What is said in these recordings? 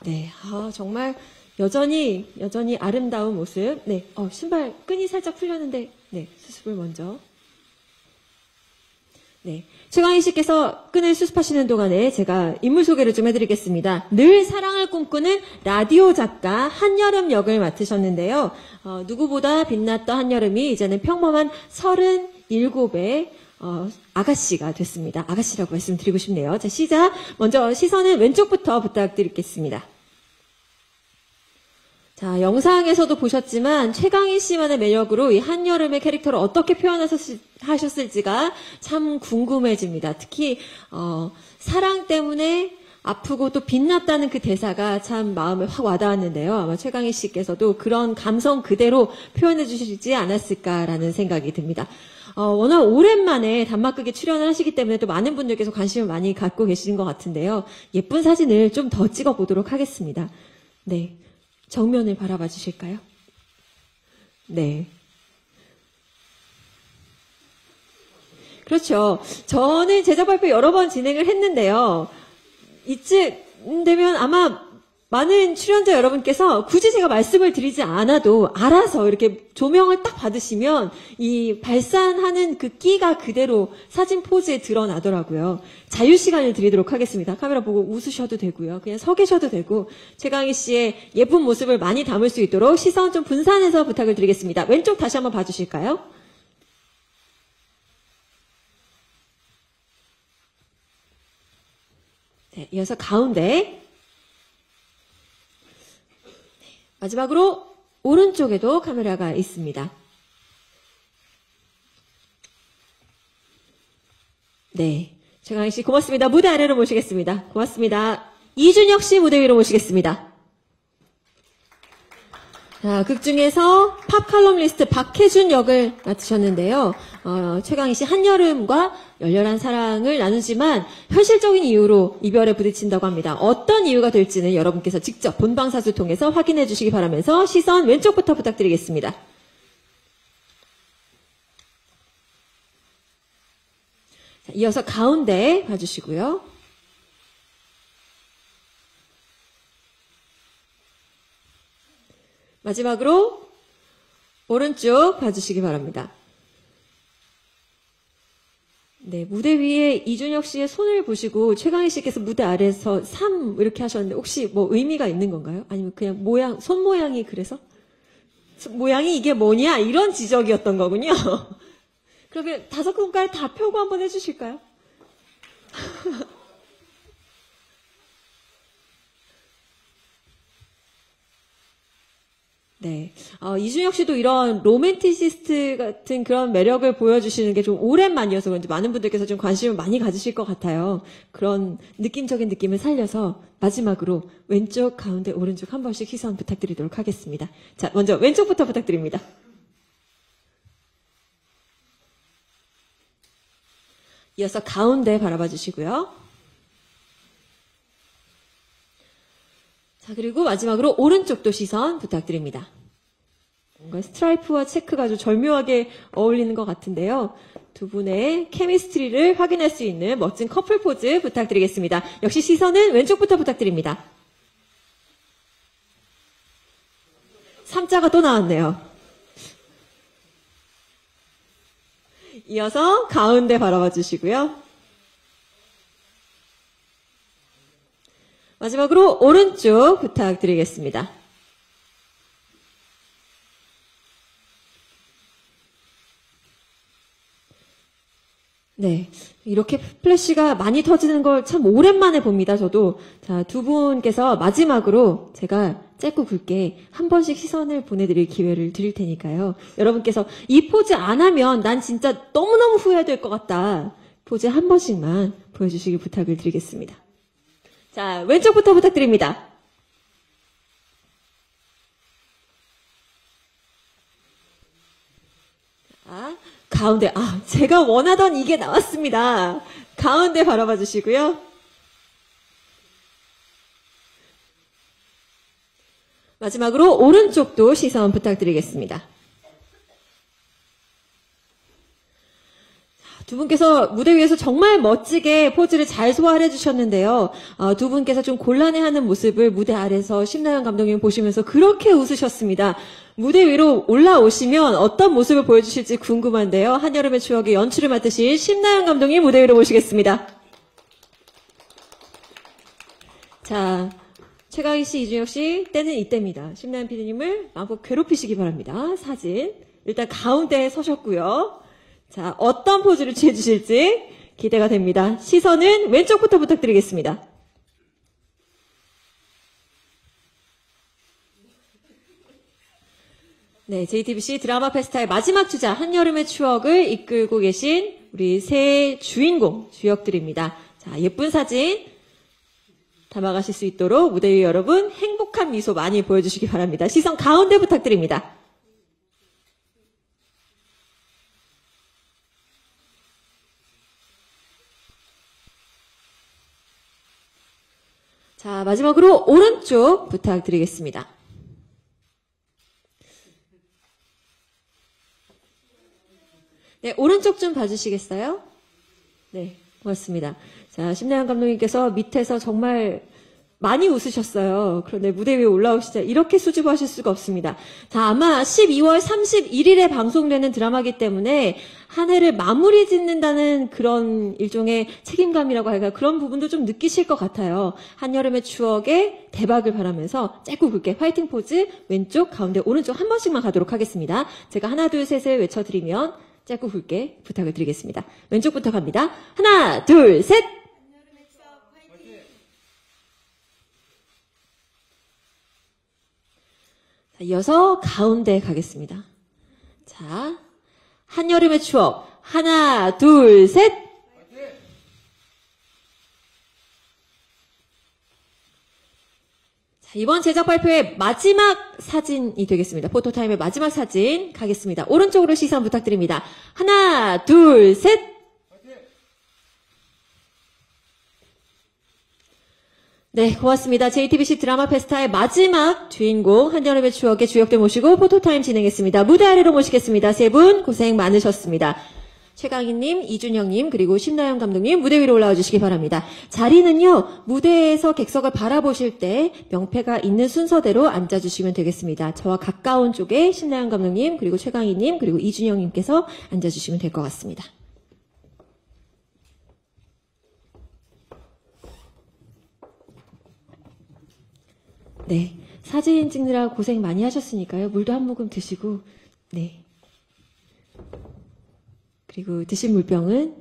네, 정말 여전히 아름다운 모습. 네, 신발 끈이 살짝 풀렸는데, 네, 수습을 먼저. 네, 최강희 씨께서 끈을 수습하시는 동안에 제가 인물 소개를 좀 해드리겠습니다. 늘 사랑을 꿈꾸는 라디오 작가 한여름 역을 맡으셨는데요. 누구보다 빛났던 한여름이 이제는 평범한 37의 아가씨가 됐습니다. 아가씨라고 말씀드리고 싶네요. 자, 시작. 먼저 시선은 왼쪽부터 부탁드리겠습니다. 자, 영상에서도 보셨지만 최강희 씨만의 매력으로 이 한여름의 캐릭터를 어떻게 표현하셨을지가 참 궁금해집니다. 특히 사랑 때문에 아프고 또 빛났다는 그 대사가 참 마음에 확 와닿았는데요. 아마 최강희 씨께서도 그런 감성 그대로 표현해 주시지 않았을까라는 생각이 듭니다. 워낙 오랜만에 단막극에 출연을 하시기 때문에 또 많은 분들께서 관심을 많이 갖고 계시는 것 같은데요. 예쁜 사진을 좀 더 찍어보도록 하겠습니다. 네. 정면을 바라봐 주실까요? 네. 그렇죠. 저는 제작 발표 여러 번 진행을 했는데요. 이쯤 되면 아마 많은 출연자 여러분께서 굳이 제가 말씀을 드리지 않아도 알아서 이렇게 조명을 딱 받으시면 이 발산하는 그 끼가 그대로 사진 포즈에 드러나더라고요. 자유 시간을 드리도록 하겠습니다. 카메라 보고 웃으셔도 되고요. 그냥 서 계셔도 되고 최강희 씨의 예쁜 모습을 많이 담을 수 있도록 시선 좀 분산해서 부탁을 드리겠습니다. 왼쪽 다시 한번 봐주실까요? 네, 이어서 가운데. 마지막으로 오른쪽에도 카메라가 있습니다. 네, 최강희 씨 고맙습니다. 무대 아래로 모시겠습니다. 고맙습니다. 이준혁 씨 무대 위로 모시겠습니다. 자, 극 중에서 팝 칼럼니스트 박혜준 역을 맡으셨는데요. 최강희 씨 한여름과 열렬한 사랑을 나누지만 현실적인 이유로 이별에 부딪힌다고 합니다. 어떤 이유가 될지는 여러분께서 직접 본방사수 통해서 확인해 주시기 바라면서 시선 왼쪽부터 부탁드리겠습니다. 자, 이어서 가운데 봐주시고요. 마지막으로 오른쪽 봐주시기 바랍니다. 네, 무대 위에 이준혁 씨의 손을 보시고 최강희 씨께서 무대 아래에서 3 이렇게 하셨는데 혹시 뭐 의미가 있는 건가요? 아니면 그냥 손 모양이 그래서? 모양이 이게 뭐냐? 이런 지적이었던 거군요. 그러면 5손가락 다 펴고 한번 해주실까요? 네. 이준혁 씨도 이런 로맨티시스트 같은 그런 매력을 보여주시는 게 좀 오랜만이어서 그런지 많은 분들께서 좀 관심을 많이 가지실 것 같아요. 그런 느낌적인 느낌을 살려서 마지막으로 왼쪽, 가운데, 오른쪽 한 번씩 시선 부탁드리도록 하겠습니다. 자, 먼저 왼쪽부터 부탁드립니다. 이어서 가운데 바라봐 주시고요. 자, 그리고 마지막으로 오른쪽도 시선 부탁드립니다. 뭔가 스트라이프와 체크가 아주 절묘하게 어울리는 것 같은데요. 두 분의 케미스트리를 확인할 수 있는 멋진 커플 포즈 부탁드리겠습니다. 역시 시선은 왼쪽부터 부탁드립니다. 3자가 또 나왔네요. 이어서 가운데 바라봐 주시고요. 마지막으로 오른쪽 부탁드리겠습니다. 네, 이렇게 플래시가 많이 터지는 걸 참 오랜만에 봅니다, 저도. 자, 두 분께서 마지막으로 제가 짧고 굵게 한 번씩 시선을 보내드릴 기회를 드릴 테니까요. 여러분께서 이 포즈 안 하면 난 진짜 너무너무 후회될 것 같다. 포즈 한 번씩만 보여주시길 부탁을 드리겠습니다. 자, 왼쪽부터 부탁드립니다. 자, 가운데, 제가 원하던 이게 나왔습니다. 가운데 바라봐 주시고요. 마지막으로 오른쪽도 시선 부탁드리겠습니다. 두 분께서 무대 위에서 정말 멋지게 포즈를 잘 소화해 주셨는데요. 두 분께서 좀 곤란해하는 모습을 무대 아래서 심나영 감독님 보시면서 그렇게 웃으셨습니다. 무대 위로 올라오시면 어떤 모습을 보여주실지 궁금한데요. 한여름의 추억의 연출을 맡으신 심나영 감독님 무대 위로 모시겠습니다. 자, 최강희 씨, 이준혁 씨, 때는 이때입니다. 심나영 PD님을 마음껏 괴롭히시기 바랍니다. 사진. 일단 가운데에 서셨고요. 자, 어떤 포즈를 취해주실지 기대가 됩니다. 시선은 왼쪽부터 부탁드리겠습니다. 네, JTBC 드라마 페스타의 마지막 주자 한여름의 추억을 이끌고 계신 우리 새 주인공, 주역들입니다. 자, 예쁜 사진 담아가실 수 있도록 무대 위 여러분 행복한 미소 많이 보여주시기 바랍니다. 시선 가운데 부탁드립니다. 자, 마지막으로 오른쪽 부탁드리겠습니다. 네, 오른쪽 좀 봐주시겠어요? 네, 고맙습니다. 자, 심나영 감독님께서 밑에서 정말 많이 웃으셨어요. 그런데 무대 위에 올라오시자 이렇게 수줍어하실 수가 없습니다. 자, 아마 12월 31일에 방송되는 드라마이기 때문에 한 해를 마무리 짓는다는 그런 일종의 책임감이라고 할까 그런 부분도 좀 느끼실 것 같아요. 한여름의 추억에 대박을 바라면서 짧고 굵게 화이팅 포즈 왼쪽, 가운데, 오른쪽 한 번씩만 가도록 하겠습니다. 제가 하나, 둘, 셋을 외쳐드리면 짧고 굵게 부탁을 드리겠습니다. 왼쪽부터 갑니다. 하나, 둘, 셋! 자, 이어서 가운데 가겠습니다. 자, 한여름의 추억. 하나, 둘, 셋! 자, 이번 제작 발표의 마지막 사진이 되겠습니다. 포토타임의 마지막 사진 가겠습니다. 오른쪽으로 시선 부탁드립니다. 하나, 둘, 셋! 네, 고맙습니다. JTBC 드라마 페스타의 마지막 주인공 한여름의 추억의 주역들 모시고 포토타임 진행했습니다. 무대 아래로 모시겠습니다. 세 분 고생 많으셨습니다. 최강희님, 이준영님, 그리고 심나영 감독님 무대 위로 올라와 주시기 바랍니다. 자리는요, 무대에서 객석을 바라보실 때 명패가 있는 순서대로 앉아주시면 되겠습니다. 저와 가까운 쪽에 심나영 감독님, 그리고 최강희님, 그리고 이준영님께서 앉아주시면 될 것 같습니다. 네, 사진 찍느라 고생 많이 하셨으니까요. 물도 한 모금 드시고, 네. 그리고 드신 물병은,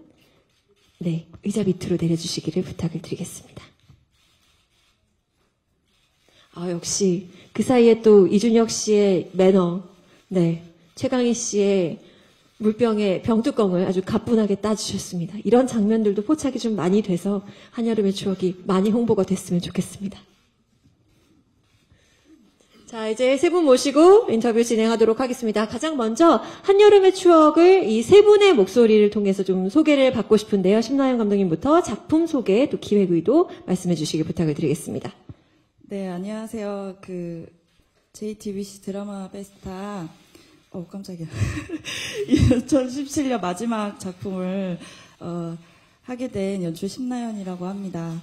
네, 의자 밑으로 내려주시기를 부탁을 드리겠습니다. 역시 그 사이에 또 이준혁 씨의 매너, 네, 최강희 씨의 물병에 병뚜껑을 아주 가뿐하게 따주셨습니다. 이런 장면들도 포착이 좀 많이 돼서 한여름의 추억이 많이 홍보가 됐으면 좋겠습니다. 자, 이제 세 분 모시고 인터뷰 진행하도록 하겠습니다. 가장 먼저 한여름의 추억을 이 세 분의 목소리를 통해서 좀 소개를 받고 싶은데요. 심나영 감독님부터 작품 소개 또 기획 의도 말씀해 주시기 부탁을 드리겠습니다. 네, 안녕하세요. JTBC 드라마 페스타 깜짝이야. 2017년 마지막 작품을 하게 된 연출 심나연이라고 합니다.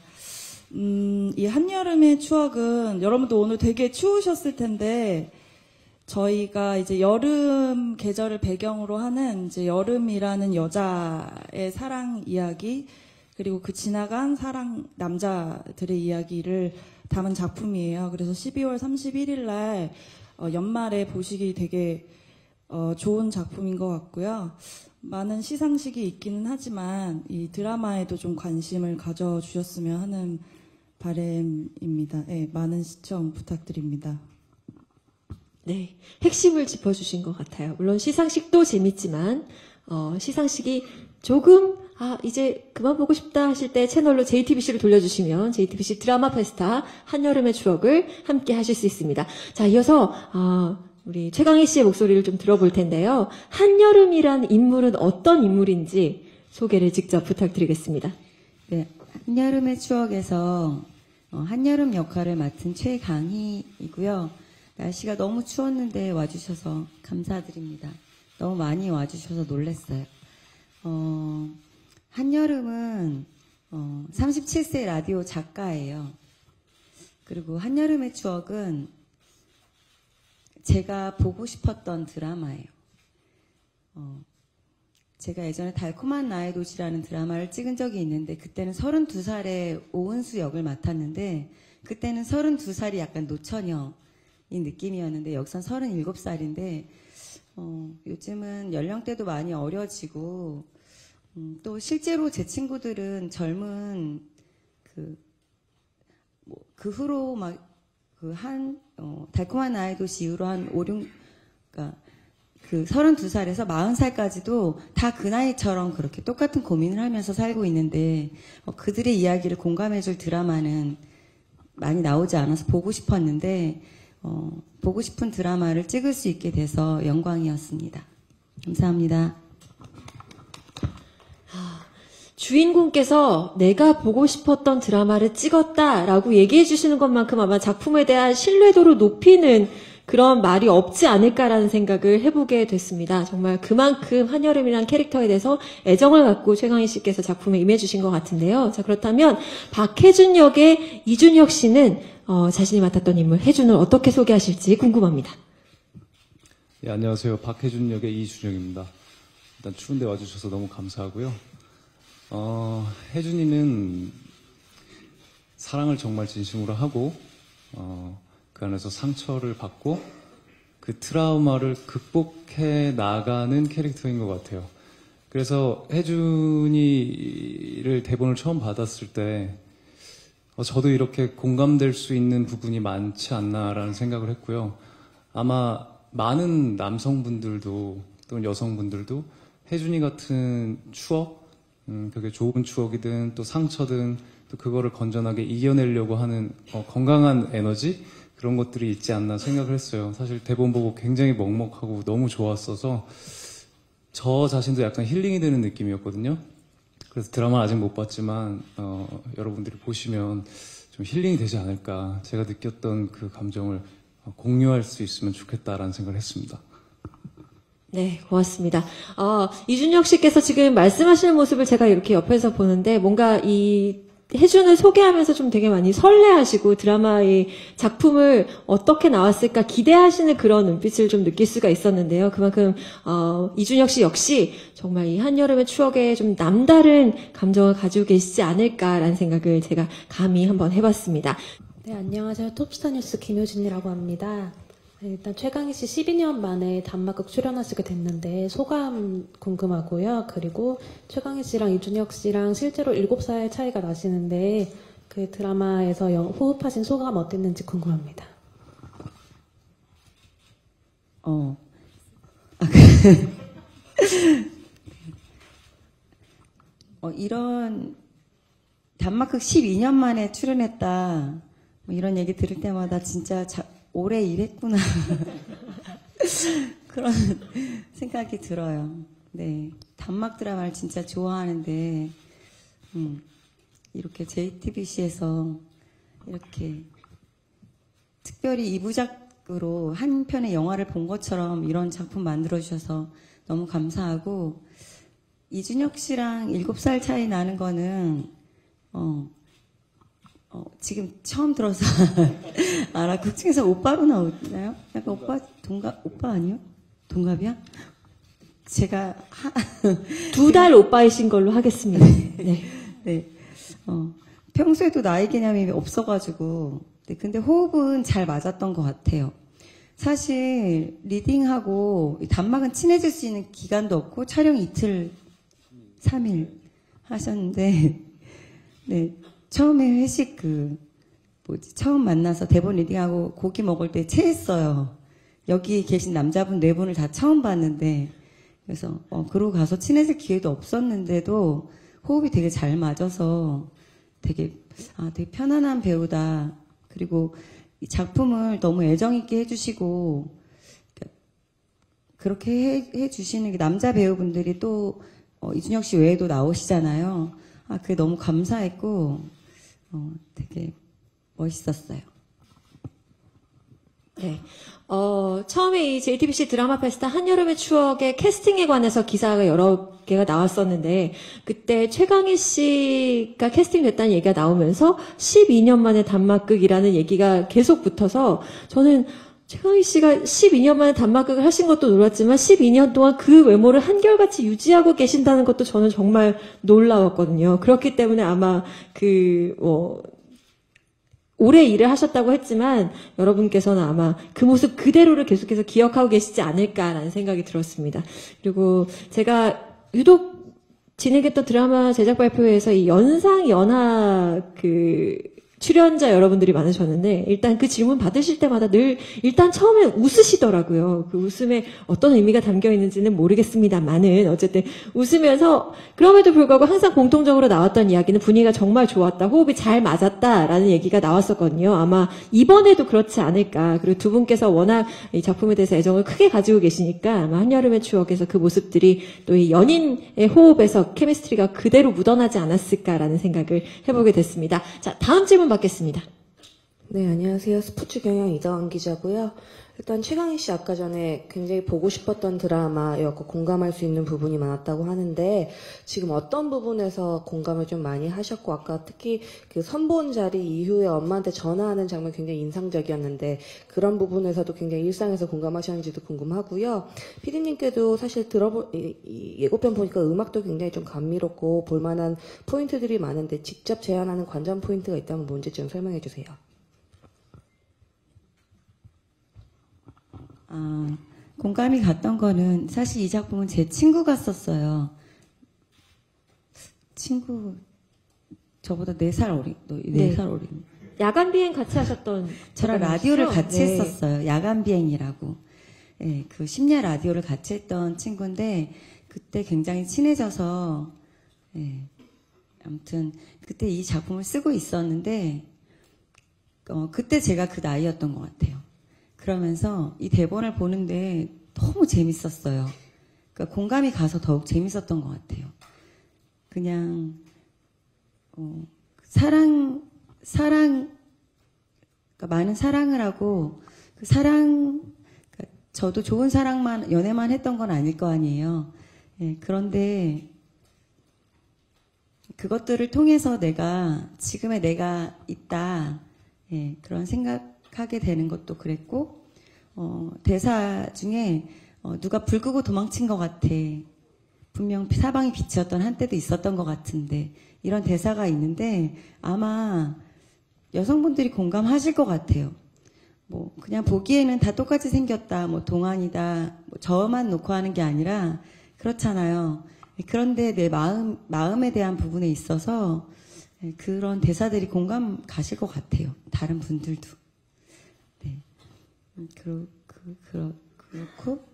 이 한여름의 추억은 여러분도 오늘 되게 추우셨을 텐데 저희가 이제 여름 계절을 배경으로 하는 이제 여름이라는 여자의 사랑 이야기 그리고 그 지나간 사랑 남자들의 이야기를 담은 작품이에요. 그래서 12월 31일 날 연말에 보시기 되게 좋은 작품인 것 같고요. 많은 시상식이 있기는 하지만 이 드라마에도 좀 관심을 가져주셨으면 하는 바람입니다. 네, 많은 시청 부탁드립니다. 네, 핵심을 짚어주신 것 같아요. 물론 시상식도 재밌지만 시상식이 조금 이제 그만 보고 싶다 하실 때 채널로 JTBC를 돌려주시면 JTBC 드라마 페스타 한여름의 추억을 함께 하실 수 있습니다. 자, 이어서 우리 최강희 씨의 목소리를 좀 들어볼 텐데요. 한여름이란 인물은 어떤 인물인지 소개를 직접 부탁드리겠습니다. 네, 한여름의 추억에서 한여름 역할을 맡은 최강희이고요. 날씨가 너무 추웠는데 와주셔서 감사드립니다. 너무 많이 와주셔서 놀랐어요. 한여름은 37세 라디오 작가예요. 그리고 한여름의 추억은 제가 보고 싶었던 드라마예요. 제가 예전에 달콤한 나의 도시라는 드라마를 찍은 적이 있는데 그때는 32살에 오은수 역을 맡았는데 그때는 32살이 약간 노처녀인 느낌이었는데 여기선 37살인데 요즘은 연령대도 많이 어려지고 또 실제로 제 친구들은 젊은 그 후로 막 달콤한 나의 도시 이후로 한 5, 6 그러니까 그 32살에서 40살까지도 다 그 나이처럼 그렇게 똑같은 고민을 하면서 살고 있는데 그들의 이야기를 공감해줄 드라마는 많이 나오지 않아서 보고 싶었는데 보고 싶은 드라마를 찍을 수 있게 돼서 영광이었습니다. 감사합니다. 주인공께서 내가 보고 싶었던 드라마를 찍었다라고 얘기해 주시는 것만큼 아마 작품에 대한 신뢰도를 높이는 그런 말이 없지 않을까라는 생각을 해보게 됐습니다. 정말 그만큼 한여름이라는 캐릭터에 대해서 애정을 갖고 최강희 씨께서 작품에 임해주신 것 같은데요. 자, 그렇다면 박혜준 역의 이준혁 씨는 자신이 맡았던 인물 혜준을 어떻게 소개하실지 궁금합니다. 예, 안녕하세요. 박혜준 역의 이준혁입니다. 일단 추운데 와주셔서 너무 감사하고요. 혜준이는 사랑을 정말 진심으로 하고 그 안에서 상처를 받고 그 트라우마를 극복해 나가는 캐릭터인 것 같아요. 그래서 혜준이를 대본을 처음 받았을 때 저도 이렇게 공감될 수 있는 부분이 많지 않나라는 생각을 했고요. 아마 많은 남성분들도 또는 여성분들도 혜준이 같은 추억, 그게 좋은 추억이든 또 상처든 또 그거를 건전하게 이겨내려고 하는 건강한 에너지 그런 것들이 있지 않나 생각을 했어요. 사실 대본 보고 굉장히 먹먹하고 너무 좋았어서 저 자신도 약간 힐링이 되는 느낌이었거든요. 그래서 드라마는 아직 못 봤지만 여러분들이 보시면 좀 힐링이 되지 않을까, 제가 느꼈던 그 감정을 공유할 수 있으면 좋겠다라는 생각을 했습니다. 네, 고맙습니다. 이준혁 씨께서 지금 말씀하시는 모습을 제가 이렇게 옆에서 보는데 뭔가 이 혜준을 소개하면서 좀 되게 많이 설레하시고 드라마의 작품을 어떻게 나왔을까 기대하시는 그런 눈빛을 좀 느낄 수가 있었는데요. 그만큼 이준혁 씨 역시 정말 이 한여름의 추억에 좀 남다른 감정을 가지고 계시지 않을까라는 생각을 제가 감히 한번 해봤습니다. 네, 안녕하세요. 톱스타 뉴스 김효진이라고 합니다. 네, 일단 최강희 씨 12년 만에 단막극 출연하시게 됐는데 소감 궁금하고요. 그리고 최강희 씨랑 이준혁 씨랑 실제로 7살 차이가 나시는데 그 드라마에서 호흡하신 소감 어땠는지 궁금합니다. 이런 단막극 12년 만에 출연했다 뭐 이런 얘기 들을 때마다 진짜 오래 일했구나 그런 생각이 들어요. 네, 단막 드라마를 진짜 좋아하는데 이렇게 JTBC에서 이렇게 특별히 2부작으로 한 편의 영화를 본 것처럼 이런 작품 만들어주셔서 너무 감사하고, 이준혁 씨랑 7살 차이 나는 거는 지금 처음 들어서 알아. 극 중에서 오빠로 나오나요? 약간 오빠 아니요? 동갑이야? 제가 2달 오빠이신 걸로 하겠습니다. 네. 네. 평소에도 나이 개념이 없어가지고, 네, 근데 호흡은 잘 맞았던 것 같아요. 사실 리딩하고 단막은 친해질 수 있는 기간도 없고 촬영 이틀 3일 하셨는데, 네, 처음에 회식 처음 만나서 대본 리딩하고 고기 먹을 때 체했어요. 여기 계신 남자분 4분을 다 처음 봤는데, 그래서 그러고 가서 친해질 기회도 없었는데도 호흡이 되게 잘 맞아서 되게 편안한 배우다. 그리고 이 작품을 너무 애정 있게 해주시고, 그렇게 해주시는 게 남자 배우분들이 또 이준혁 씨 외에도 나오시잖아요. 그게 너무 감사했고 되게 멋있었어요. 네. 처음에 이 JTBC 드라마 페스타 한여름의 추억의 캐스팅에 관해서 기사가 여러 개가 나왔었는데, 그때 최강희 씨가 캐스팅됐다는 얘기가 나오면서 12년 만에 단막극이라는 얘기가 계속 붙어서, 저는 최강희 씨가 12년 만에 단막극을 하신 것도 놀랐지만 12년 동안 그 외모를 한결같이 유지하고 계신다는 것도 저는 정말 놀라웠거든요. 그렇기 때문에 아마 오래 일을 하셨다고 했지만 여러분께서는 아마 그 모습 그대로를 계속해서 기억하고 계시지 않을까라는 생각이 들었습니다. 그리고 제가 유독 진행했던 드라마 제작 발표회에서 이 연상 연하 출연자 여러분들이 많으셨는데, 일단 그 질문 받으실 때마다 늘 일단 처음에 웃으시더라고요. 그 웃음에 어떤 의미가 담겨 있는지는 모르겠습니다만은 어쨌든 웃으면서, 그럼에도 불구하고 항상 공통적으로 나왔던 이야기는 분위기가 정말 좋았다, 호흡이 잘 맞았다라는 얘기가 나왔었거든요. 아마 이번에도 그렇지 않을까. 그리고 두 분께서 워낙 이 작품에 대해서 애정을 크게 가지고 계시니까 아마 한여름의 추억에서 그 모습들이 또 이 연인의 호흡에서 케미스트리가 그대로 묻어나지 않았을까라는 생각을 해보게 됐습니다. 자, 다음 질문 받겠습니다. 네, 안녕하세요. 스포츠 경향 이다원 기자고요. 일단 최강희 씨 아까 전에 굉장히 보고 싶었던 드라마였고 공감할 수 있는 부분이 많았다고 하는데, 지금 어떤 부분에서 공감을 좀 많이 하셨고, 아까 특히 그 선본 자리 이후에 엄마한테 전화하는 장면 굉장히 인상적이었는데, 그런 부분에서도 굉장히 일상에서 공감하셨는지도 궁금하고요. 피디님께도 사실 이 예고편 보니까 음악도 굉장히 좀 감미롭고 볼만한 포인트들이 많은데, 직접 제안하는 관전 포인트가 있다면 뭔지 좀 설명해 주세요. 공감이 갔던 거는, 사실 이 작품은 제 친구가 썼어요. 친구, 저보다 4살 어린, 4살 어린. 야간 비행 같이 하셨던 저랑 작가님이시죠? 라디오를 같이 네. 했었어요. 야간 비행이라고. 예, 그 심야 라디오를 같이 했던 친구인데, 그때 굉장히 친해져서, 예, 아무튼, 그때 이 작품을 쓰고 있었는데, 그때 제가 그 나이였던 것 같아요. 그러면서 이 대본을 보는데 너무 재밌었어요. 그러니까 공감이 가서 더욱 재밌었던 것 같아요. 그냥 사랑, 그러니까 많은 사랑을 하고, 그 사랑, 그러니까 저도 좋은 사랑만, 연애만 했던 건 아닐 거 아니에요. 예, 그런데 그것들을 통해서 지금의 내가 있다, 예, 그런 생각하게 되는 것도 그랬고, 대사 중에 누가 불 끄고 도망친 것 같아. 분명 사방이 빛이었던 한때도 있었던 것 같은데, 이런 대사가 있는데 아마 여성분들이 공감하실 것 같아요. 뭐 그냥 보기에는 다 똑같이 생겼다, 뭐 동안이다, 뭐 저만 놓고 하는 게 아니라 그렇잖아요. 그런데 내 마음에 대한 부분에 있어서 그런 대사들이 공감 가실 것 같아요. 다른 분들도. 네. 그렇고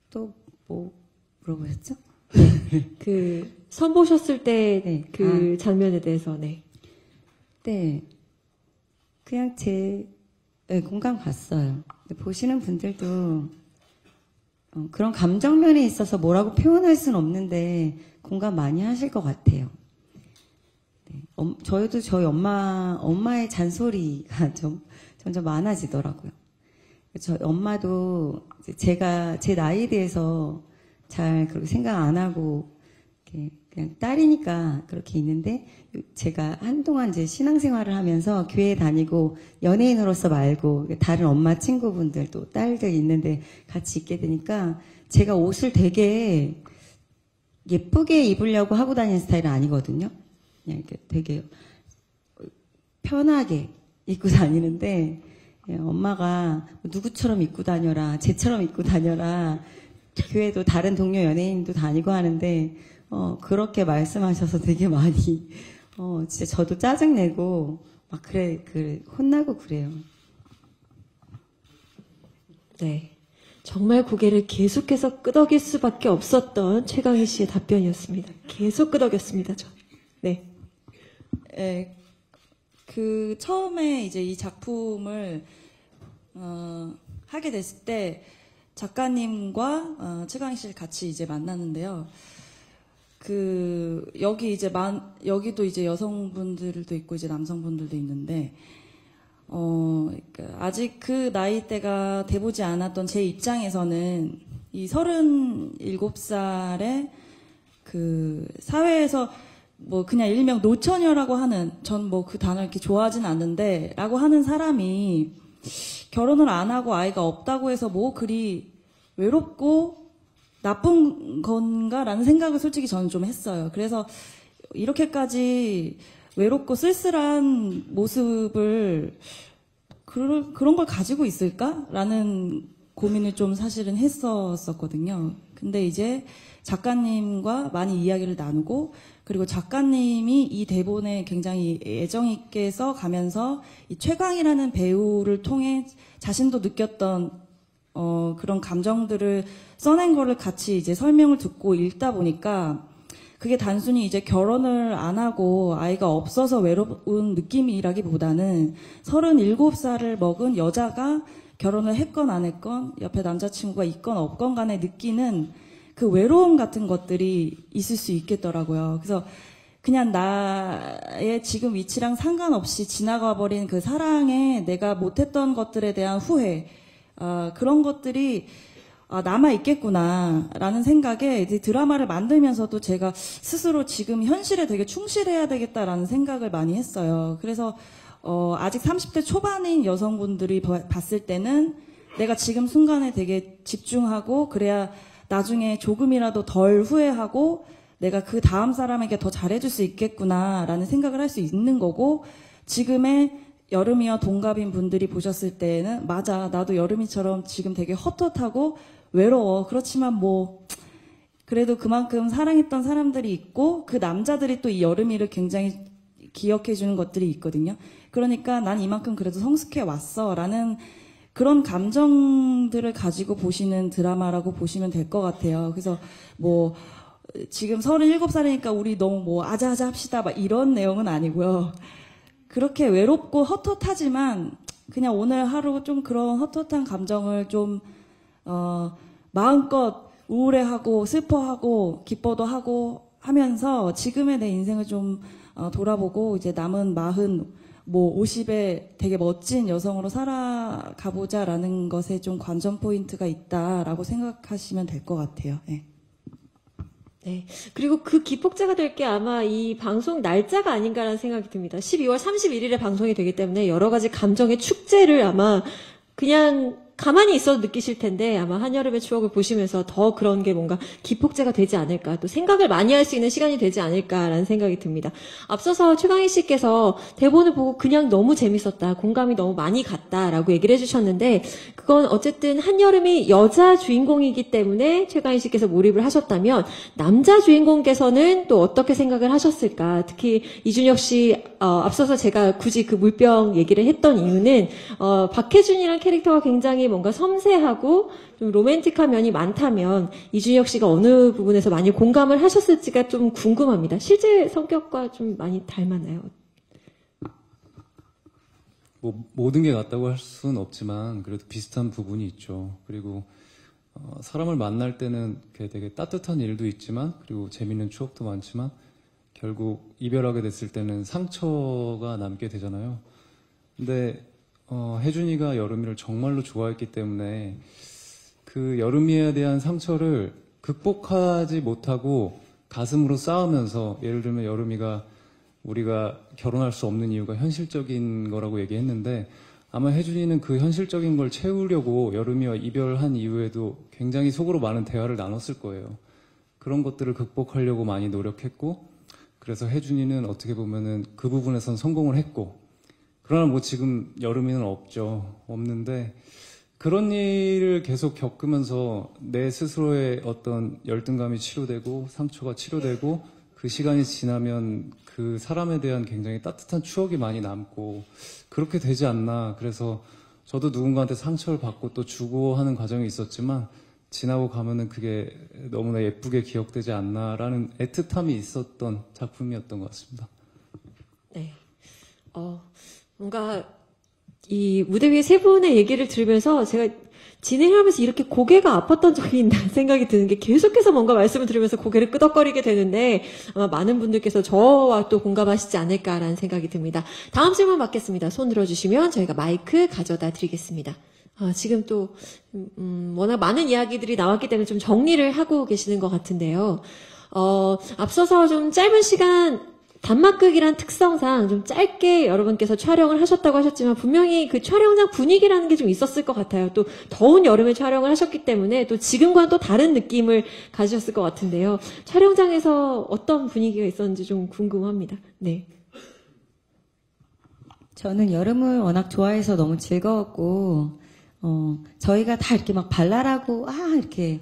또 뭐 물어보셨죠? 선 보셨을 때 네. 장면에 대해서, 네. 네. 그냥 공감 갔어요. 보시는 분들도 그런 감정면에 있어서 뭐라고 표현할 수는 없는데 공감 많이 하실 것 같아요. 네. 저희도 저희 엄마의 잔소리가 점점 많아지더라고요. 저희 엄마도 제가 제 나이에 대해서 잘 그렇게 생각 안 하고 그냥 딸이니까 그렇게 있는데, 제가 한동안 이제 신앙생활을 하면서 교회 다니고 연예인으로서 말고 다른 엄마 친구분들도 딸들 있는데 같이 있게 되니까, 제가 옷을 되게 예쁘게 입으려고 하고 다니는 스타일은 아니거든요. 그냥 이렇게 되게 편하게 입고 다니는데, 엄마가 누구처럼 입고 다녀라, 쟤처럼 입고 다녀라, 교회도 다른 동료 연예인도 다니고 하는데 그렇게 말씀하셔서 되게 많이 진짜 저도 짜증내고 막 그래 혼나고 그래요. 네. 정말 고개를 계속해서 끄덕일 수밖에 없었던 최강희 씨의 답변이었습니다. 계속 끄덕였습니다, 저. 네. 예, 처음에 이제 이 작품을 하게 됐을 때 작가님과 최강희 씨를 같이 이제 만났는데요. 여기도 이제 여성분들도 있고 이제 남성분들도 있는데, 그러니까 아직 그 나이대가 돼보지 않았던 제 입장에서는 이 37살에 그 사회에서 뭐 그냥 일명 노처녀라고 하는, 전 뭐 그 단어 이렇게 좋아하진 않는데 라고 하는 사람이 결혼을 안 하고 아이가 없다고 해서 뭐 그리 외롭고 나쁜 건가라는 생각을 솔직히 저는 좀 했어요. 그래서 이렇게까지 외롭고 쓸쓸한 모습을 그런 걸 가지고 있을까라는 고민을 좀 사실은 했었거든요. 근데 이제 작가님과 많이 이야기를 나누고, 그리고 작가님이 이 대본에 굉장히 애정 있게 써가면서 이 최강이라는 배우를 통해 자신도 느꼈던 그런 감정들을 써낸 거를 같이 이제 설명을 듣고 읽다 보니까 그게 단순히 이제 결혼을 안 하고 아이가 없어서 외로운 느낌이라기보다는 37살을 먹은 여자가 결혼을 했건 안 했건 옆에 남자친구가 있건 없건 간에 느끼는 그 외로움 같은 것들이 있을 수 있겠더라고요. 그래서 그냥 나의 지금 위치랑 상관없이 지나가 버린 그 사랑에 내가 못했던 것들에 대한 후회, 그런 것들이 남아 있겠구나라는 생각에 이제 드라마를 만들면서도 제가 스스로 지금 현실에 되게 충실해야 되겠다라는 생각을 많이 했어요. 그래서 아직 30대 초반인 여성분들이 봤을 때는 내가 지금 순간에 되게 집중하고 그래야 나중에 조금이라도 덜 후회하고 내가 그 다음 사람에게 더 잘해줄 수 있겠구나라는 생각을 할 수 있는 거고, 지금의 여름이와 동갑인 분들이 보셨을 때는 맞아, 나도 여름이처럼 지금 되게 헛헛하고 외로워. 그렇지만 뭐 그래도 그만큼 사랑했던 사람들이 있고 그 남자들이 또 이 여름이를 굉장히 기억해 주는 것들이 있거든요. 그러니까 난 이만큼 그래도 성숙해 왔어 라는 그런 감정들을 가지고 보시는 드라마라고 보시면 될 것 같아요. 그래서 뭐 지금 37살이니까 우리 너무 뭐 아자아자 합시다 막 이런 내용은 아니고요. 그렇게 외롭고 헛헛하지만 그냥 오늘 하루 좀 그런 헛헛한 감정을 좀 마음껏 우울해하고 슬퍼하고 기뻐도 하고 하면서 지금의 내 인생을 좀 돌아보고 이제 남은 40, 뭐 50에 되게 멋진 여성으로 살아가보자라는 것에 좀 관전 포인트가 있다라고 생각하시면 될 것 같아요. 네. 네. 그리고 그 기폭제가 될 게 아마 이 방송 날짜가 아닌가라는 생각이 듭니다. 12월 31일에 방송이 되기 때문에 여러 가지 감정의 축제를 아마 그냥 가만히 있어도 느끼실 텐데 아마 한여름의 추억을 보시면서 더 그런 게 뭔가 기폭제가 되지 않을까, 또 생각을 많이 할 수 있는 시간이 되지 않을까라는 생각이 듭니다. 앞서서 최강희 씨께서 대본을 보고 그냥 너무 재밌었다, 공감이 너무 많이 갔다라고 얘기를 해주셨는데, 그건 어쨌든 한여름이 여자 주인공이기 때문에 최강희 씨께서 몰입을 하셨다면 남자 주인공께서는 또 어떻게 생각을 하셨을까. 특히 이준혁 씨, 앞서서 제가 굳이 그 물병 얘기를 했던 이유는 박해준이라는 캐릭터가 굉장히 뭔가 섬세하고 좀 로맨틱한 면이 많다면 이준혁 씨가 어느 부분에서 많이 공감을 하셨을지가 좀 궁금합니다. 실제 성격과 좀 많이 닮았나요? 뭐 모든 게 같다고 할 수는 없지만 그래도 비슷한 부분이 있죠. 그리고 사람을 만날 때는 되게 따뜻한 일도 있지만, 그리고 재밌는 추억도 많지만 결국 이별하게 됐을 때는 상처가 남게 되잖아요. 근데 혜준이가 여름이를 정말로 좋아했기 때문에 그 여름이에 대한 상처를 극복하지 못하고 가슴으로 싸우면서, 예를 들면 여름이가 우리가 결혼할 수 없는 이유가 현실적인 거라고 얘기했는데, 아마 혜준이는 그 현실적인 걸 채우려고 여름이와 이별한 이후에도 굉장히 속으로 많은 대화를 나눴을 거예요. 그런 것들을 극복하려고 많이 노력했고, 그래서 혜준이는 어떻게 보면은 그 부분에선 성공을 했고, 그러나 뭐 지금 여름이는 없는데, 그런 일을 계속 겪으면서 내 스스로의 어떤 열등감이 치료되고 상처가 치료되고 그 시간이 지나면 그 사람에 대한 굉장히 따뜻한 추억이 많이 남고 그렇게 되지 않나. 그래서 저도 누군가한테 상처를 받고 또 주고 하는 과정이 있었지만 지나고 가면은 그게 너무나 예쁘게 기억되지 않나라는 애틋함이 있었던 작품이었던 것 같습니다. 네. 뭔가 이 무대 위에 세 분의 얘기를 들으면서 제가 진행하면서 이렇게 고개가 아팠던 적이 있나 생각이 드는 게 계속해서 뭔가 말씀을 들으면서 고개를 끄덕거리게 되는데 아마 많은 분들께서 저와 또 공감하시지 않을까라는 생각이 듭니다. 다음 질문 받겠습니다. 손 들어주시면 저희가 마이크 가져다 드리겠습니다. 지금 또 워낙 많은 이야기들이 나왔기 때문에 좀 정리를 하고 계시는 것 같은데요. 앞서서 좀 짧은 시간 단막극이란 특성상 좀 짧게 여러분께서 촬영을 하셨다고 하셨지만 분명히 그 촬영장 분위기라는 게 좀 있었을 것 같아요. 또 더운 여름에 촬영을 하셨기 때문에 또 지금과는 또 다른 느낌을 가지셨을 것 같은데요. 촬영장에서 어떤 분위기가 있었는지 좀 궁금합니다. 네. 저는 여름을 워낙 좋아해서 너무 즐거웠고, 저희가 다 이렇게 막 발랄하고, 이렇게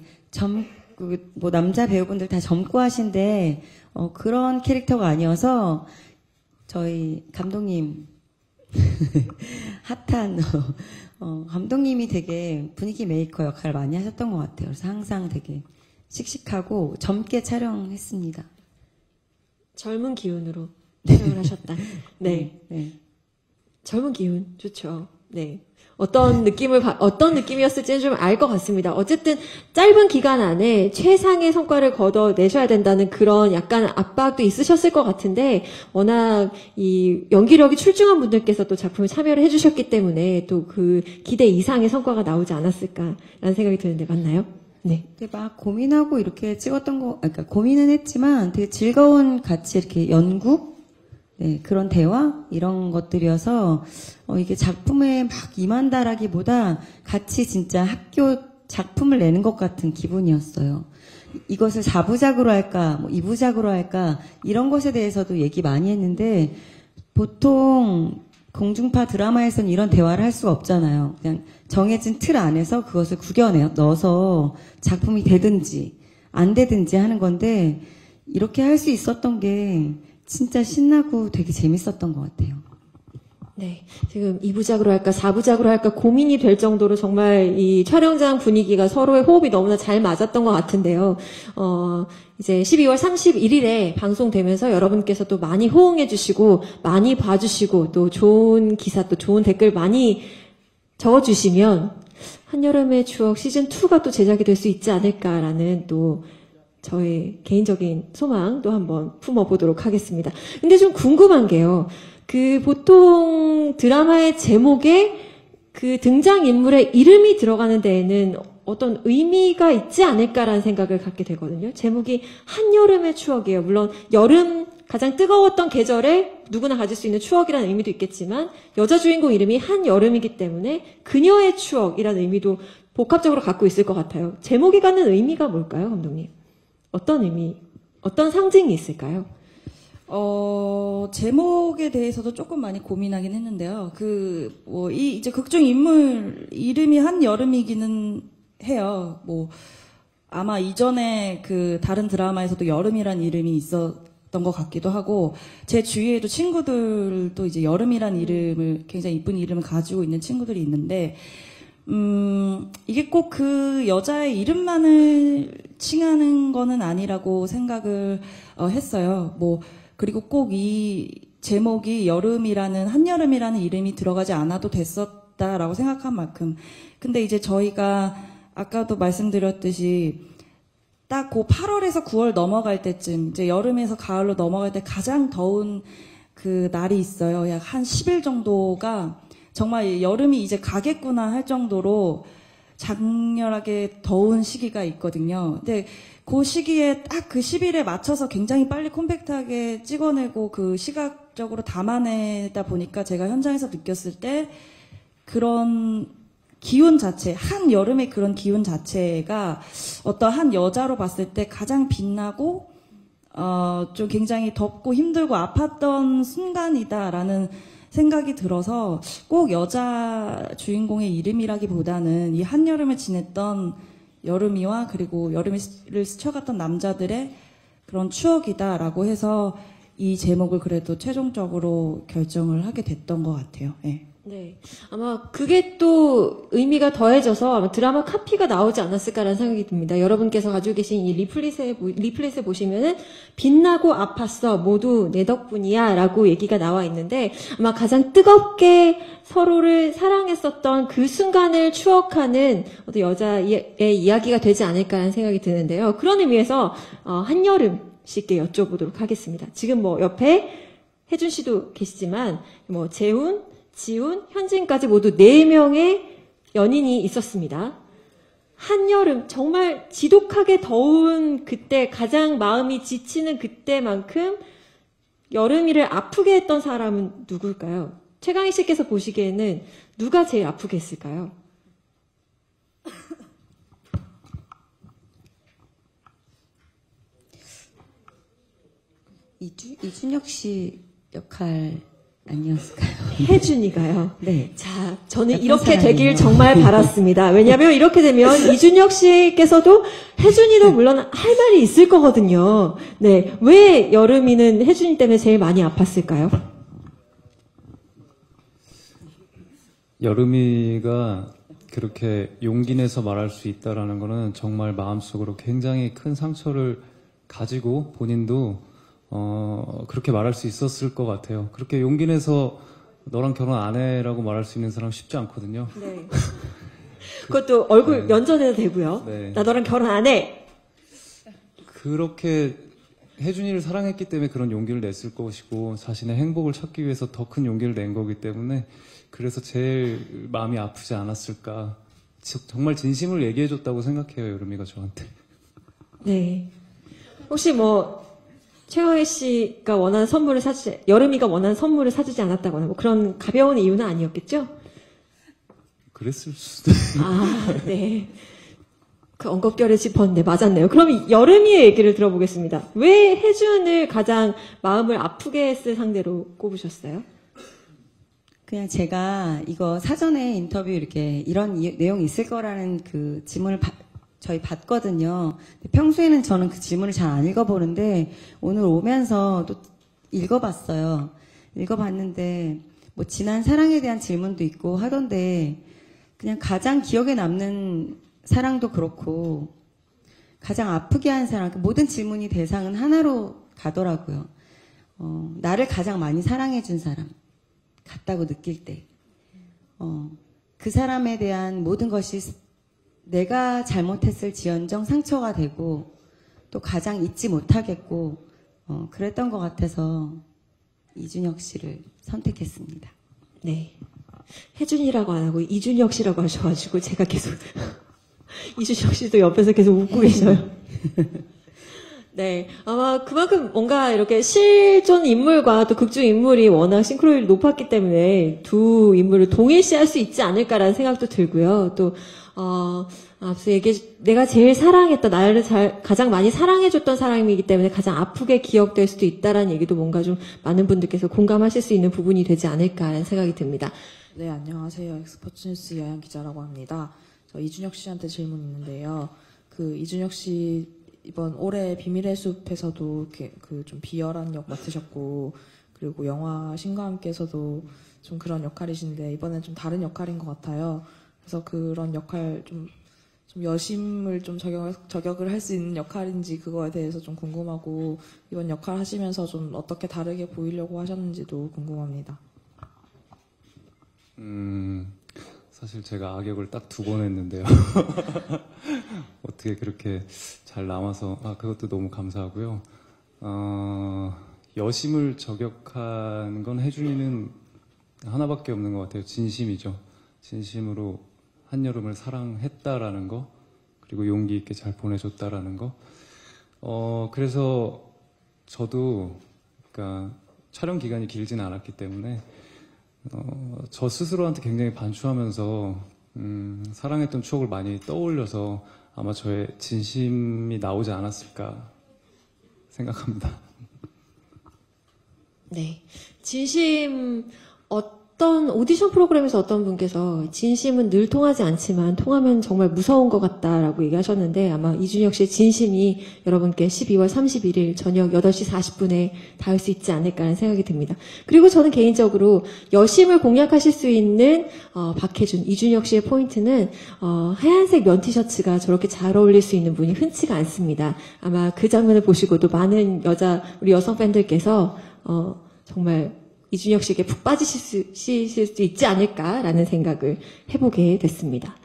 뭐 남자 배우분들 다 젊고 하신데, 그런 캐릭터가 아니어서, 저희 감독님, 핫한, 감독님이 되게 분위기 메이커 역할을 많이 하셨던 것 같아요. 그래서 항상 되게 씩씩하고 젊게 촬영했습니다. 젊은 기운으로 촬영을 하셨다. 네. 네. 젊은 기운 좋죠. 네. 어떤 느낌이었을지는 좀 알 것 같습니다. 어쨌든 짧은 기간 안에 최상의 성과를 거둬내셔야 된다는 그런 약간 압박도 있으셨을 것 같은데 워낙 이 연기력이 출중한 분들께서 또 작품에 참여를 해주셨기 때문에 또 그 기대 이상의 성과가 나오지 않았을까라는 생각이 드는데 맞나요? 네. 근데 막 고민하고 이렇게 찍었던 그러니까 고민은 했지만 되게 즐거운 같이 이렇게 연구? 네, 그런 대화? 이런 것들이어서, 이게 작품에 막 임한다라기보다 같이 진짜 학교 작품을 내는 것 같은 기분이었어요. 이것을 4부작으로 할까, 뭐 2부작으로 할까, 이런 것에 대해서도 얘기 많이 했는데, 보통 공중파 드라마에서는 이런 대화를 할 수가 없잖아요. 그냥 정해진 틀 안에서 그것을 넣어서 작품이 되든지, 안 되든지 하는 건데, 이렇게 할 수 있었던 게, 진짜 신나고 되게 재밌었던 것 같아요. 네. 지금 2부작으로 할까 4부작으로 할까 고민이 될 정도로 정말 이 촬영장 분위기가 서로의 호흡이 너무나 잘 맞았던 것 같은데요. 이제 12월 31일에 방송되면서 여러분께서 또 많이 호응해 주시고 많이 봐주시고 또 좋은 기사 또 좋은 댓글 많이 적어주시면 한여름의 추억 시즌2가 또 제작이 될 수 있지 않을까라는 또 저의 개인적인 소망도 한번 품어보도록 하겠습니다. 근데 좀 궁금한 게요. 보통 드라마의 제목에 그 등장인물의 이름이 들어가는 데에는 어떤 의미가 있지 않을까라는 생각을 갖게 되거든요. 제목이 한여름의 추억이에요. 물론 여름 가장 뜨거웠던 계절에 누구나 가질 수 있는 추억이라는 의미도 있겠지만 여자 주인공 이름이 한여름이기 때문에 그녀의 추억이라는 의미도 복합적으로 갖고 있을 것 같아요. 제목이 갖는 의미가 뭘까요, 감독님? 어떤 의미, 어떤 상징이 있을까요? 제목에 대해서도 조금 많이 고민하긴 했는데요. 이제 극중 인물 이름이 한여름이기는 해요. 아마 이전에 다른 드라마에서도 여름이란 이름이 있었던 것 같기도 하고, 제 주위에도 친구들도 이제 여름이란 이름을, 굉장히 이쁜 이름을 가지고 있는 친구들이 있는데, 이게 꼭 그 여자의 이름만을 칭하는 거는 아니라고 생각을 했어요. 그리고 꼭 이 제목이 여름이라는, 한여름이라는 이름이 들어가지 않아도 됐었다라고 생각한 만큼. 근데 이제 저희가 아까도 말씀드렸듯이 딱 8월에서 9월 넘어갈 때쯤, 이제 여름에서 가을로 넘어갈 때 가장 더운 그 날이 있어요. 약 한 10일 정도가 정말 여름이 이제 가겠구나 할 정도로 장렬하게 더운 시기가 있거든요. 근데 그 시기에 딱 그 10일에 맞춰서 굉장히 빨리 콤팩트하게 찍어내고 그 시각적으로 담아내다 보니까 제가 현장에서 느꼈을 때 그런 기운 자체, 한여름의 그런 기운 자체가 어떤 한 여자로 봤을 때 가장 빛나고 좀 굉장히 덥고 힘들고 아팠던 순간이다라는 생각이 들어서 꼭 여자 주인공의 이름이라기보다는 이 한여름을 지냈던 여름이와 그리고 여름을 스쳐갔던 남자들의 그런 추억이다라고 해서 이 제목을 그래도 최종적으로 결정을 하게 됐던 것 같아요. 네. 네. 아마 그게 또 의미가 더해져서 아마 드라마 카피가 나오지 않았을까라는 생각이 듭니다. 여러분께서 가지고 계신 이 리플릿에 보시면은 빛나고 아팠어. 모두 내 덕분이야. 라고 얘기가 나와 있는데 아마 가장 뜨겁게 서로를 사랑했었던 그 순간을 추억하는 어떤 여자의 이야기가 되지 않을까라는 생각이 드는데요. 그런 의미에서 한여름 씨께 여쭤보도록 하겠습니다. 지금 뭐 옆에 혜준 씨도 계시지만 뭐 재훈, 지훈, 현진까지 모두 4명의 연인이 있었습니다. 한여름, 정말 지독하게 더운 그때, 가장 마음이 지치는 그때만큼 여름이를 아프게 했던 사람은 누굴까요? 최강희 씨께서 보시기에는 누가 제일 아프게 했을까요? 이준혁 씨 역할 아니었을까요? 혜준이가요. 네. 자, 저는 약간 이렇게 사랑이네요. 되길 정말 바랐습니다. 왜냐하면 이렇게 되면 이준혁 씨께서도 혜준이도 물론 할 말이 있을 거거든요. 네, 왜 여름이는 혜준이 때문에 제일 많이 아팠을까요? 여름이가 그렇게 용기 내서 말할 수 있다라는 거는 정말 마음속으로 굉장히 큰 상처를 가지고 본인도 그렇게 말할 수 있었을 것 같아요. 그렇게 용기 내서 너랑 결혼 안 해라고 말할 수 있는 사람 쉽지 않거든요. 네. 그것도 얼굴 네. 면전에도 되고요. 네. 나 너랑 결혼 안 해. 그렇게 혜준이를 사랑했기 때문에 그런 용기를 냈을 것이고 자신의 행복을 찾기 위해서 더 큰 용기를 낸 거기 때문에 그래서 제일 마음이 아프지 않았을까. 정말 진심을 얘기해줬다고 생각해요, 여름이가 저한테. 네. 혹시 뭐 최강희 씨가 원하는 선물을 여름이가 원하는 선물을 사주지 않았다거나 뭐 그런 가벼운 이유는 아니었겠죠? 그랬을 수도. 아, 네. 그 엉겁결에 짚었는데 맞았네요. 그럼 여름이의 얘기를 들어보겠습니다. 왜 혜준을 가장 마음을 아프게 했을 상대로 꼽으셨어요? 그냥 제가 이거 사전에 인터뷰 이렇게 이런 내용이 있을 거라는 그 질문을 저희 받거든요. 평소에는 저는 그 질문을 잘 안 읽어보는데 오늘 오면서 또 읽어봤어요. 읽어봤는데 뭐 지난 사랑에 대한 질문도 있고 하던데 그냥 가장 기억에 남는 사랑도 그렇고 가장 아프게 한 사랑, 모든 질문이 대상은 하나로 가더라고요. 나를 가장 많이 사랑해준 사람 같다고 느낄 때 그 사람에 대한 모든 것이 내가 잘못했을 지연정 상처가 되고 또 가장 잊지 못하겠고 그랬던 것 같아서 이준혁 씨를 선택했습니다. 네. 혜준이라고 안 하고 이준혁 씨라고 하셔가지고 제가 계속 이준혁 씨도 옆에서 계속 웃고 계셔요. 네. 아마 그만큼 뭔가 이렇게 실존 인물과 또 극중 인물이 워낙 싱크로율이 높았기 때문에 두 인물을 동일시할 수 있지 않을까라는 생각도 들고요. 또 앞서 내가 제일 사랑했던, 나를 가장 많이 사랑해줬던 사람이기 때문에 가장 아프게 기억될 수도 있다라는 얘기도 뭔가 좀 많은 분들께서 공감하실 수 있는 부분이 되지 않을까라는 생각이 듭니다. 네, 안녕하세요. 엑스포츠뉴스 여양 기자라고 합니다. 저 이준혁 씨한테 질문 있는데요. 그 이준혁 씨 이번 올해 비밀의 숲에서도 그 좀 비열한 역 맡으셨고, 그리고 영화 신과 함께에서도 좀 그런 역할이신데 이번엔 좀 다른 역할인 것 같아요. 그래서 그런 역할 좀 여심을 좀 저격을 할 수 있는 역할인지 그거에 대해서 좀 궁금하고, 이번 역할 하시면서 좀 어떻게 다르게 보이려고 하셨는지도 궁금합니다. 사실 제가 악역을 딱 2번 했는데요. 어떻게 그렇게 잘 남아서, 그것도 너무 감사하고요. 여심을 저격한 건 혜준이는 하나밖에 없는 것 같아요. 진심이죠. 진심으로 한여름을 사랑했다라는 거, 그리고 용기 있게 잘 보내줬다라는 거. 그래서 저도, 그러니까 촬영 기간이 길지는 않았기 때문에, 저 스스로한테 굉장히 반추하면서 사랑했던 추억을 많이 떠올려서 아마 저의 진심이 나오지 않았을까 생각합니다. 네. 진심 어떤 오디션 프로그램에서 어떤 분께서 진심은 늘 통하지 않지만 통하면 정말 무서운 것 같다라고 얘기하셨는데 아마 이준혁 씨의 진심이 여러분께 12월 31일 저녁 8시 40분에 닿을 수 있지 않을까라는 생각이 듭니다. 그리고 저는 개인적으로 여심을 공략하실 수 있는 박해준, 이준혁 씨의 포인트는 하얀색 면 티셔츠가 저렇게 잘 어울릴 수 있는 분이 흔치가 않습니다. 아마 그 장면을 보시고도 많은 우리 여성 팬들께서 정말 이준혁 씨에게 푹 빠지실 수 있지 않을까라는 생각을 해보게 됐습니다.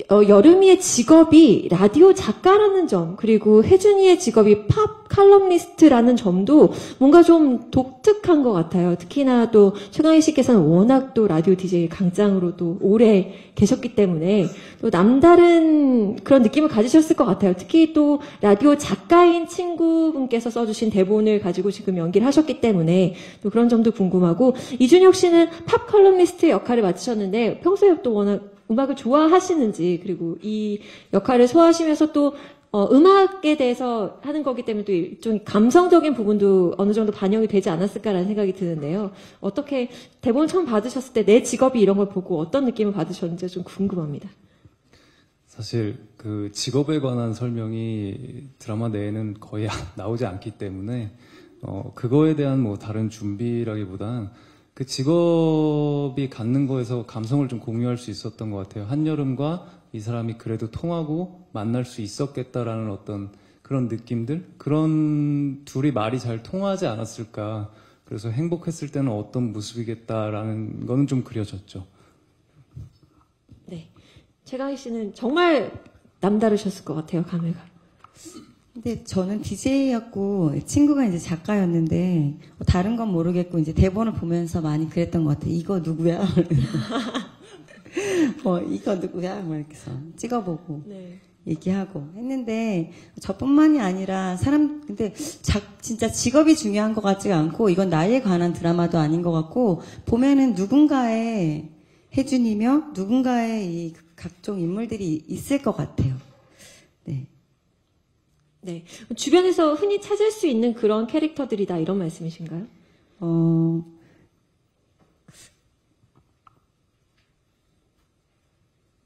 여름이의 직업이 라디오 작가라는 점, 그리고 혜준이의 직업이 팝 칼럼니스트라는 점도 뭔가 좀 독특한 것 같아요. 특히나 또 최강희 씨께서는 워낙 또 라디오 DJ 강장으로 또 오래 계셨기 때문에 또 남다른 그런 느낌을 가지셨을 것 같아요. 특히 또 라디오 작가인 친구분께서 써주신 대본을 가지고 지금 연기를 하셨기 때문에 또 그런 점도 궁금하고, 이준혁 씨는 팝 칼럼니스트 역할을 맡으셨는데 평소에 또 워낙 음악을 좋아하시는지, 그리고 이 역할을 소화하시면서 또 음악에 대해서 하는 거기 때문에 또 일종의 감성적인 부분도 어느 정도 반영이 되지 않았을까라는 생각이 드는데요. 어떻게 대본 처음 받으셨을 때 내 직업이 이런 걸 보고 어떤 느낌을 받으셨는지 좀 궁금합니다. 사실 그 직업에 관한 설명이 드라마 내에는 거의 나오지 않기 때문에 그거에 대한 뭐 다른 준비라기보단 그 직업이 갖는 거에서 감성을 좀 공유할 수 있었던 것 같아요. 한여름과 이 사람이 그래도 통하고 만날 수 있었겠다라는 어떤 그런 느낌들, 그런 둘이 말이 잘 통하지 않았을까. 그래서 행복했을 때는 어떤 모습이겠다라는 거는 좀 그려졌죠. 네, 최강희 씨는 정말 남다르셨을 것 같아요, 감회가. 근데 저는 DJ였고 친구가 이제 작가였는데 다른 건 모르겠고 이제 대본을 보면서 많이 그랬던 것 같아요. 이거 누구야? 이거 누구야? 뭐 이렇게 해서 찍어보고 네. 얘기하고 했는데 저뿐만이 아니라 근데 진짜 직업이 중요한 것 같지가 않고 이건 나에 관한 드라마도 아닌 것 같고 보면은 누군가의 혜준이며 누군가의 이 각종 인물들이 있을 것 같아요. 네. 네. 주변에서 흔히 찾을 수 있는 그런 캐릭터들이다, 이런 말씀이신가요?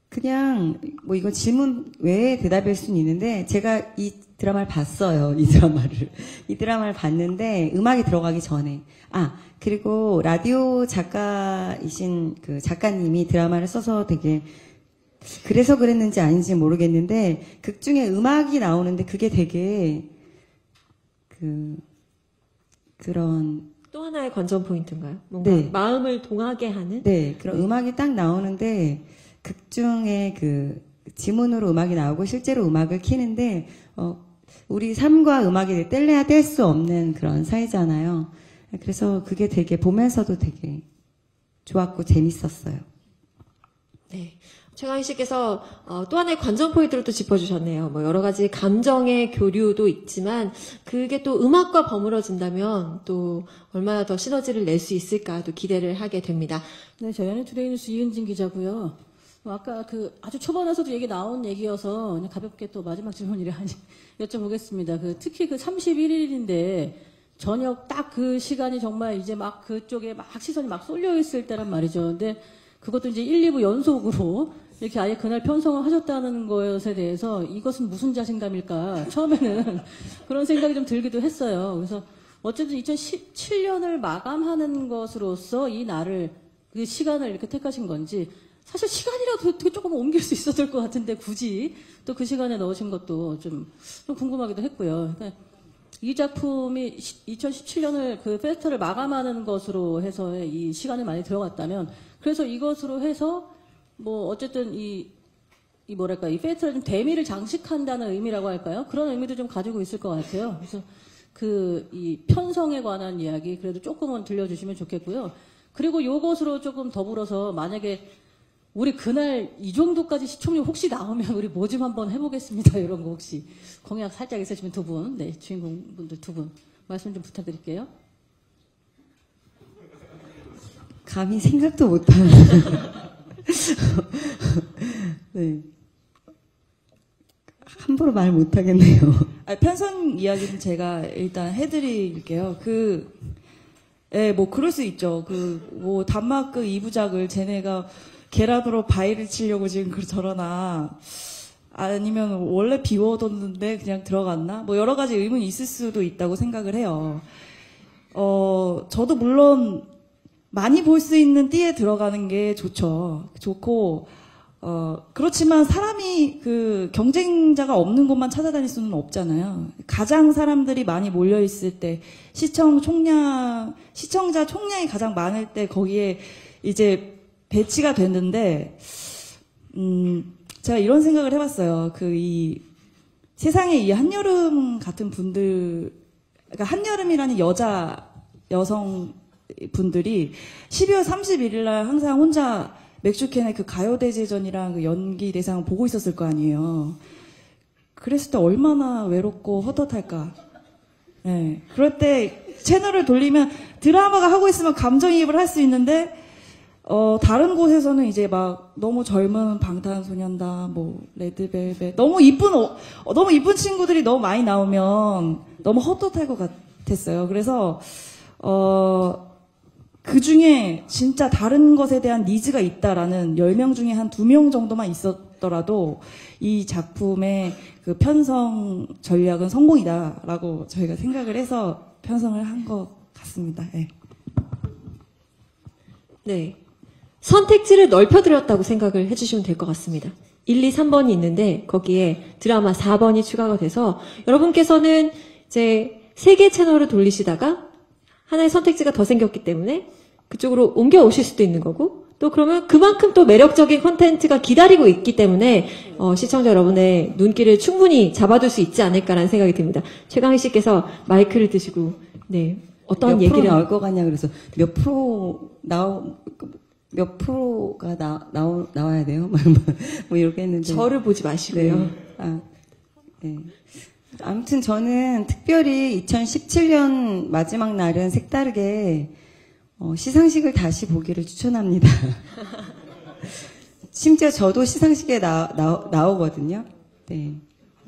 그냥, 뭐, 이거 질문 외에 대답일 수는 있는데, 제가 이 드라마를 봤어요, 이 드라마를 봤는데, 음악이 들어가기 전에. 그리고 라디오 작가이신 그 작가님이 드라마를 써서 되게, 그래서 그랬는지 아닌지 모르겠는데 극 중에 음악이 나오는데 그게 되게 그런 또 하나의 관전 포인트인가요? 뭔가 네. 마음을 동하게 하는? 네, 그런 음악이 딱 나오는데 극 중에 그 지문으로 음악이 나오고 실제로 음악을 키는데 우리 삶과 음악이 뗄래야 뗄 수 없는 그런 사이잖아요. 그래서 그게 되게 보면서도 되게 좋았고 재밌었어요. 네. 최강희 씨께서 또 하나의 관전 포인트를 또 짚어주셨네요. 뭐 여러 가지 감정의 교류도 있지만 그게 또 음악과 버무러진다면 또 얼마나 더 시너지를 낼 수 있을까 또 기대를 하게 됩니다. 네, 저희는 투데이뉴스 이은진 기자고요. 아까 그 아주 초반에서도 얘기 나온 얘기여서 그냥 가볍게 또 마지막 질문이라 여쭤보겠습니다. 특히 그 31일인데 저녁 딱 그 시간이 정말 이제 막 그쪽에 막 시선이 막 쏠려 있을 때란 말이죠. 근데 그것도 이제 1, 2부 연속으로 이렇게 아예 그날 편성을 하셨다는 것에 대해서 이것은 무슨 자신감일까 처음에는 그런 생각이 좀 들기도 했어요. 그래서 어쨌든 2017년을 마감하는 것으로서 이 날을 그 시간을 이렇게 택하신 건지 사실 시간이라도 어떻게 조금 옮길 수 있었을 것 같은데 굳이 또 그 시간에 넣으신 것도 좀 궁금하기도 했고요. 그러니까 이 작품이 2017년을 그 페스티벌을 마감하는 것으로 해서 이 시간이 많이 들어갔다면 그래서 이것으로 해서 뭐 어쨌든 이 뭐랄까 이 페스티벌 좀 대미를 장식한다는 의미라고 할까요? 그런 의미도 좀 가지고 있을 것 같아요. 그래서 이 편성에 관한 이야기 그래도 조금은 들려주시면 좋겠고요. 그리고 요것으로 조금 더불어서 만약에 우리 그날 이 정도까지 시청률 혹시 나오면 우리 뭐 좀 한번 해보겠습니다. 이런 거 혹시 공약 살짝 있으시면 두 분, 네 주인공분들 두 분 말씀 좀 부탁드릴게요. 감히 생각도 못하는. 네. 함부로 말 못하겠네요. 편성 이야기는 제가 일단 해드릴게요. 예, 뭐 그럴 수 있죠. 뭐 단막극 2부작을 쟤네가 계란으로 바위를 치려고 지금 저러나 아니면 원래 비워뒀는데 그냥 들어갔나? 뭐 여러 가지 의문이 있을 수도 있다고 생각을 해요. 저도 물론 많이 볼 수 있는 띠에 들어가는 게 좋고, 그렇지만 사람이 경쟁자가 없는 곳만 찾아다닐 수는 없잖아요. 가장 사람들이 많이 몰려있을 때, 시청자 총량이 가장 많을 때 거기에 이제 배치가 됐는데, 제가 이런 생각을 해봤어요. 이 세상에 이 한여름 같은 분들, 그러니까 한여름이라는 여성 분들이 12월 31일 날 항상 혼자 맥주캔의 가요대제전이랑 연기 대상을 보고 있었을 거 아니에요. 그랬을 때 얼마나 외롭고 헛헛할까. 네. 그럴 때 채널을 돌리면 드라마가 하고 있으면 감정이입을 할 수 있는데, 다른 곳에서는 이제 막 너무 젊은 방탄소년단, 뭐, 레드벨벳, 너무 이쁜 친구들이 너무 많이 나오면 너무 헛헛할 것 같았어요. 그래서, 그 중에 진짜 다른 것에 대한 니즈가 있다라는 10명 중에 한 2명 정도만 있었더라도 이 작품의 편성 전략은 성공이다라고 저희가 생각을 해서 편성을 한 것 같습니다. 네. 네. 선택지를 넓혀드렸다고 생각을 해주시면 될 것 같습니다. 1, 2, 3번이 있는데 거기에 드라마 4번이 추가가 돼서 여러분께서는 이제 3개 채널을 돌리시다가 하나의 선택지가 더 생겼기 때문에 그쪽으로 옮겨 오실 수도 있는 거고, 또 그러면 그만큼 또 매력적인 콘텐츠가 기다리고 있기 때문에 시청자 여러분의 눈길을 충분히 잡아둘 수 있지 않을까라는 생각이 듭니다. 최강희 씨께서 마이크를 드시고 어떤 몇 얘기를 프로 나올 것 같냐 그래서 몇 프로가 나와야 돼요? 뭐 이렇게 했는데 저를 보지 마시고요. 네. 네. 아무튼 저는 특별히 2017년 마지막 날은 색다르게 시상식을 다시 보기를 추천합니다. 심지어 저도 시상식에 나오거든요. 네.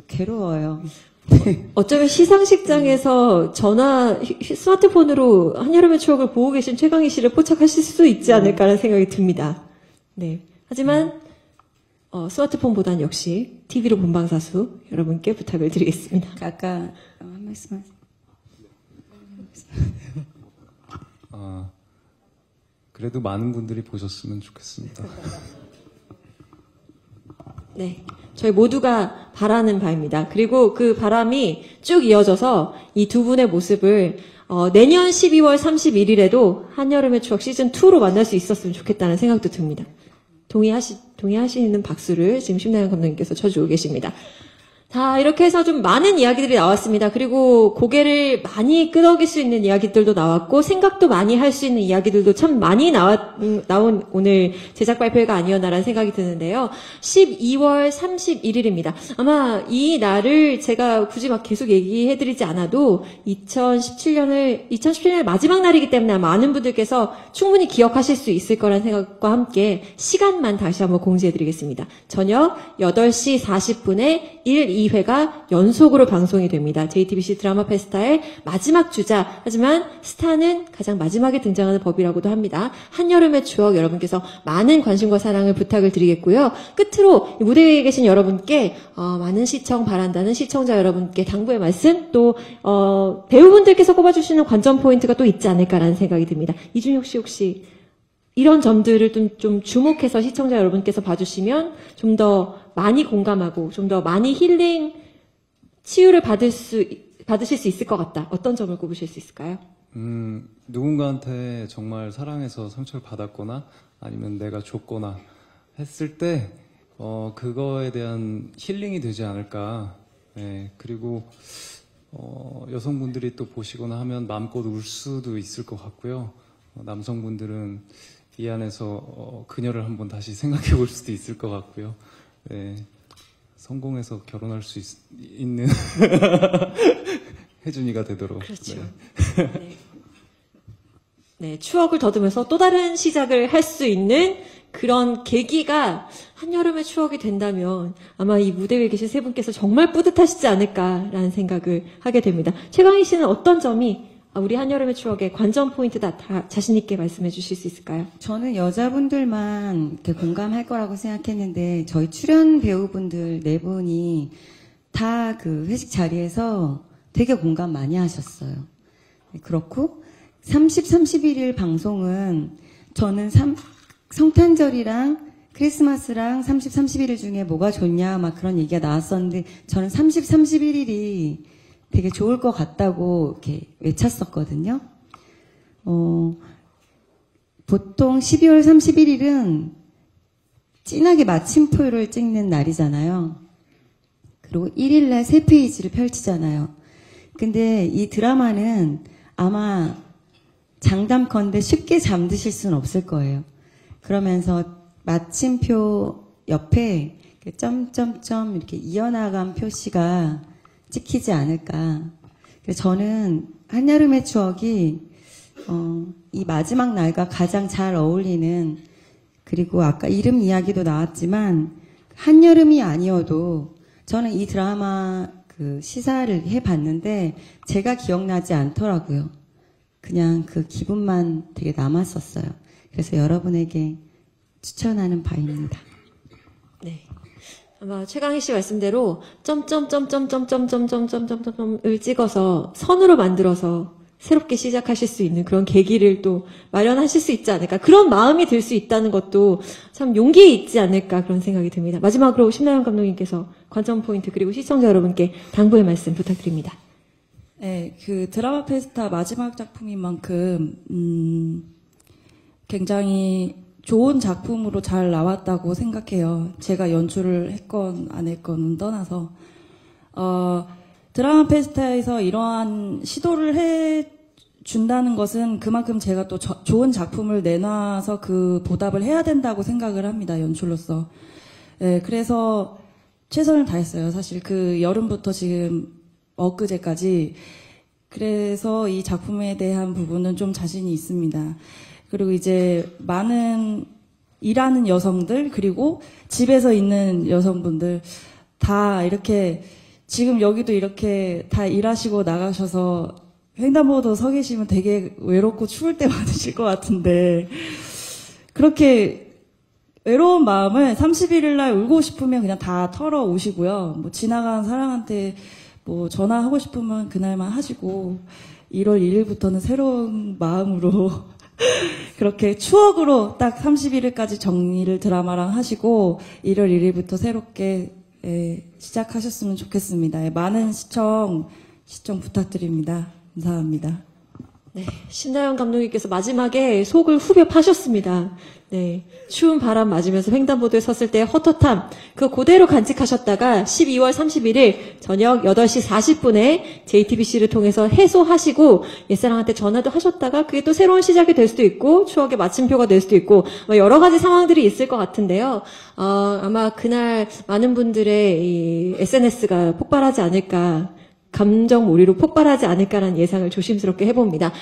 괴로워요. 어쩌면 시상식장에서 스마트폰으로 한여름의 추억을 보고 계신 최강희 씨를 포착하실 수도 있지 않을까라는 생각이 듭니다. 네. 하지만 스마트폰보다는 역시 TV로 본방사수 여러분께 부탁을 드리겠습니다. 아까 한 말씀 하세요. 그래도 많은 분들이 보셨으면 좋겠습니다. 네. 저희 모두가 바라는 바입니다. 그리고 그 바람이 쭉 이어져서 이 두 분의 모습을 내년 12월 31일에도 한여름의 추억 시즌2로 만날 수 있었으면 좋겠다는 생각도 듭니다. 동의하시는 박수를 지금 심나영 감독님께서 쳐주고 계십니다. 자, 이렇게 해서 좀 많은 이야기들이 나왔습니다. 그리고 고개를 많이 끄덕일 수 있는 이야기들도 나왔고, 생각도 많이 할 수 있는 이야기들도 참 많이 나온 오늘 제작 발표회가 아니었나라는 생각이 드는데요. 12월 31일입니다. 아마 이 날을 제가 굳이 막 계속 얘기해드리지 않아도 2017년의 마지막 날이기 때문에 많은 분들께서 충분히 기억하실 수 있을 거라는 생각과 함께 시간만 다시 한번 공지해드리겠습니다. 저녁 8시 40분에 1, 2회가 연속으로 방송이 됩니다. JTBC 드라마 페스타의 마지막 주자, 하지만 스타는 가장 마지막에 등장하는 법이라고도 합니다. 한여름의 추억 여러분께서 많은 관심과 사랑을 부탁을 드리겠고요. 끝으로 무대에 계신 여러분께 많은 시청 바란다는 시청자 여러분께 당부의 말씀, 또 배우분들께서 꼽아주시는 관전 포인트가 또 있지 않을까라는 생각이 듭니다. 이준혁 씨 혹시 이런 점들을 좀 주목해서 시청자 여러분께서 봐주시면 좀 더 많이 공감하고 좀 더 많이 힐링, 치유를 받으실 수 있을 것 같다. 어떤 점을 꼽으실 수 있을까요? 누군가한테 정말 사랑해서 상처를 받았거나 아니면 내가 줬거나 했을 때 그거에 대한 힐링이 되지 않을까. 네, 그리고 여성분들이 또 보시거나 하면 마음껏 울 수도 있을 것 같고요. 남성분들은 이 안에서 그녀를 한번 다시 생각해 볼 수도 있을 것 같고요. 네, 성공해서 결혼할 수 있는 혜준이가 되도록. 그렇죠. 네. 네. 네, 추억을 더듬으면서 또 다른 시작을 할 수 있는 그런 계기가 한여름의 추억이 된다면 아마 이 무대 위에 계신 세 분께서 정말 뿌듯하시지 않을까라는 생각을 하게 됩니다. 최강희 씨는 어떤 점이 우리 한여름의 추억의 관전 포인트다 다 자신 있게 말씀해 주실 수 있을까요? 저는 여자분들만 이렇게 공감할 거라고 생각했는데 저희 출연 배우분들 네 분이 다 그 회식 자리에서 되게 공감 많이 하셨어요. 그렇고 30, 31일 방송은 저는 성탄절이랑 크리스마스랑 30, 31일 중에 뭐가 좋냐 막 그런 얘기가 나왔었는데 저는 30, 31일이 되게 좋을 것 같다고 이렇게 외쳤었거든요. 보통 12월 31일은 진하게 마침표를 찍는 날이잖아요. 그리고 1일날 3페이지를 펼치잖아요. 근데 이 드라마는 아마 장담컨대 쉽게 잠드실 수는 없을 거예요. 그러면서 마침표 옆에 점점점 이렇게 이어나간 표시가 찍히지 않을까. 그래서 저는 한여름의 추억이 이 마지막 날과 가장 잘 어울리는, 그리고 아까 이름 이야기도 나왔지만 한여름이 아니어도 저는 이 드라마 그 시사를 해봤는데 제가 기억나지 않더라고요. 그냥 그 기분만 되게 남았었어요. 그래서 여러분에게 추천하는 바입니다. 네. 아마 최강희 씨 말씀대로 점점점점점점점점점점점을 찍어서 선으로 만들어서 새롭게 시작하실 수 있는 그런 계기를 또 마련하실 수 있지 않을까. 그런 마음이 들 수 있다는 것도 참 용기 있지 않을까 그런 생각이 듭니다. 마지막으로 심나영 감독님께서 관전 포인트 그리고 시청자 여러분께 당부의 말씀 부탁드립니다. 네, 그 드라마 페스타 마지막 작품인 만큼 굉장히 좋은 작품으로 잘 나왔다고 생각해요. 제가 연출을 했건 안 했건은 떠나서 드라마 페스타에서 이러한 시도를 해준다는 것은 그만큼 제가 또 좋은 작품을 내놔서 그 보답을 해야 된다고 생각을 합니다. 연출로서. 네, 그래서 최선을 다했어요. 사실 그 여름부터 지금 엊그제까지. 그래서 이 작품에 대한 부분은 좀 자신이 있습니다. 그리고 이제 많은 일하는 여성들, 그리고 집에서 있는 여성분들 다 이렇게 지금 여기도 이렇게 다 일하시고 나가셔서 횡단보도 서 계시면 되게 외롭고 추울 때 많으실 것 같은데 그렇게 외로운 마음을 31일 날 울고 싶으면 그냥 다 털어 오시고요. 뭐 지나간 사람한테 뭐 전화하고 싶으면 그날만 하시고 1월 1일부터는 새로운 마음으로 그렇게 추억으로 딱 31일까지 정리를 드라마랑 하시고 1월 1일부터 새롭게 시작하셨으면 좋겠습니다. 많은 시청 부탁드립니다. 감사합니다. 네, 신나영 감독님께서 마지막에 속을 후벼 파셨습니다. 네, 추운 바람 맞으면서 횡단보도에 섰을 때 헛헛함 그대로 간직하셨다가 12월 31일 저녁 8시 40분에 JTBC를 통해서 해소하시고 옛사랑한테 전화도 하셨다가 그게 또 새로운 시작이 될 수도 있고 추억의 마침표가 될 수도 있고 여러 가지 상황들이 있을 것 같은데요. 아마 그날 많은 분들의 이 SNS가 폭발하지 않을까, 감정 몰이로 폭발하지 않을까라는 예상을 조심스럽게 해봅니다.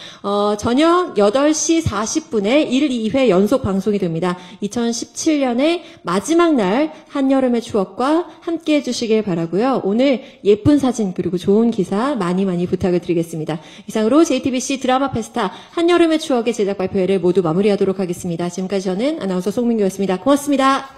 저녁 8시 40분에 1, 2회 연속 방송이 됩니다. 2017년의 마지막 날 한여름의 추억과 함께 해주시길 바라고요. 오늘 예쁜 사진 그리고 좋은 기사 많이 부탁을 드리겠습니다. 이상으로 JTBC 드라마 페스타 한여름의 추억의 제작 발표회를 모두 마무리하도록 하겠습니다. 지금까지 저는 아나운서 송민규였습니다. 고맙습니다.